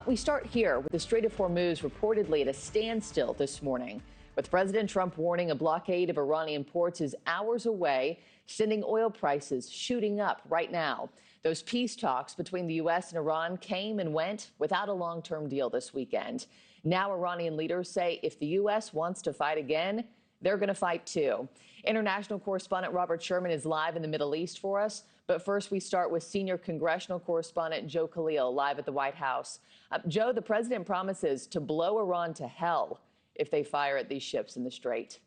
We start here with the Strait of Hormuz reportedly at a standstill this morning, with President Trump warning a blockade of Iranian ports is hours away, sending oil prices shooting up right now. Those peace talks between the U.S. and Iran came and went without a long-term deal this weekend. Now Iranian leaders say if the U.S. wants to fight again, they're going to fight too. International correspondent Robert Sherman is live in the Middle East for us. But first, we start with senior congressional correspondent Joe Khalil live at the White House. Joe, the president promises to blow Iran to hell if they fire at these ships in the Strait.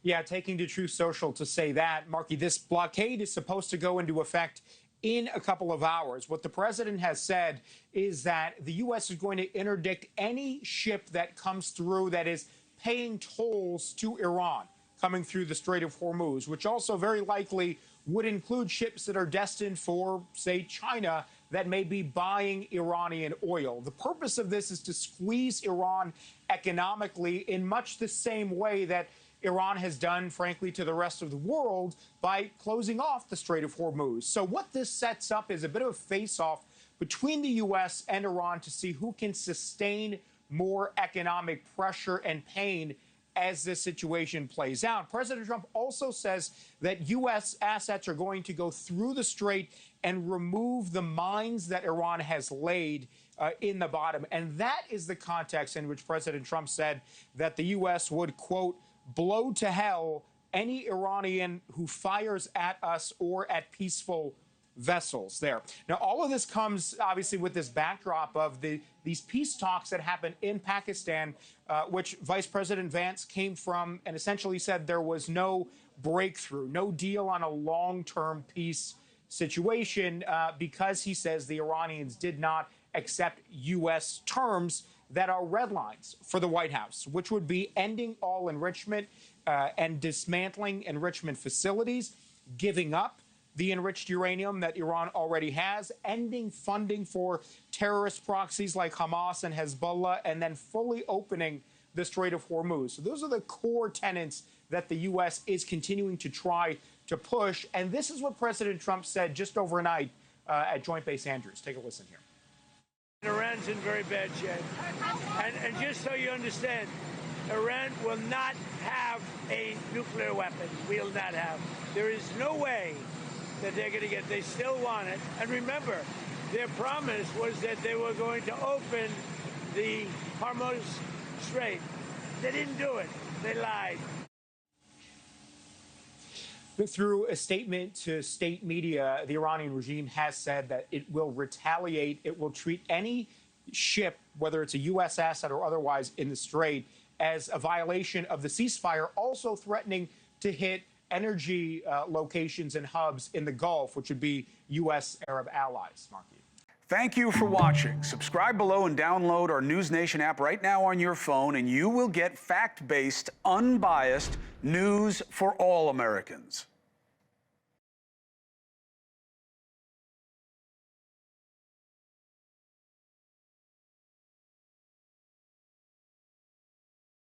Yeah, taking to Truth Social to say that, Markie, this blockade is supposed to go into effect in a couple of hours. What the president has said is that the U.S. is going to interdict any ship that comes through that is paying tolls to Iran coming through the Strait of Hormuz, which also very likely would include ships that are destined for, say, China that may be buying Iranian oil. The purpose of this is to squeeze Iran economically in much the same way that Iran has done, frankly, to the rest of the world by closing off the Strait of Hormuz. So what this sets up is a bit of a face-off between the U.S. and Iran to see who can sustain more economic pressure and pain as this situation plays out. President Trump also says that U.S. assets are going to go through the strait and remove the mines that Iran has laid in the bottom. And that is the context in which President Trump said that the U.S. would, quote, blow to hell any Iranian who fires at us or at peaceful vessels there. Now, all of this comes obviously with this backdrop of these peace talks that happened in Pakistan, which Vice President Vance came from and essentially said there was no breakthrough, no deal on a long-term peace situation because he says the Iranians did not accept U.S. terms that are red lines for the White House, which would be ending all enrichment and dismantling enrichment facilities, giving up the enriched uranium that Iran already has, ending funding for terrorist proxies like Hamas and Hezbollah, and then fully opening the Strait of Hormuz. So those are the core tenets that the U.S. is continuing to try to push. And this is what President Trump said just overnight at Joint Base Andrews. Take a listen here. Iran's in very bad shape. And just so you understand, Iran will not have a nuclear weapon. Will not have. There is no way that they're going to get. They still want it. And remember, their promise was that they were going to open the Hormuz Strait. They didn't do it. They lied. Through a statement to state media, the Iranian regime has said that it will retaliate. It will treat any ship, whether it's a U.S. asset or otherwise, in the Strait as a violation of the ceasefire, also threatening to hit energy locations and hubs in the Gulf, which would be U.S. Arab allies. Markie. Thank you for watching. Subscribe below and download our NewsNation app right now on your phone, and you will get fact-based, unbiased news for all Americans.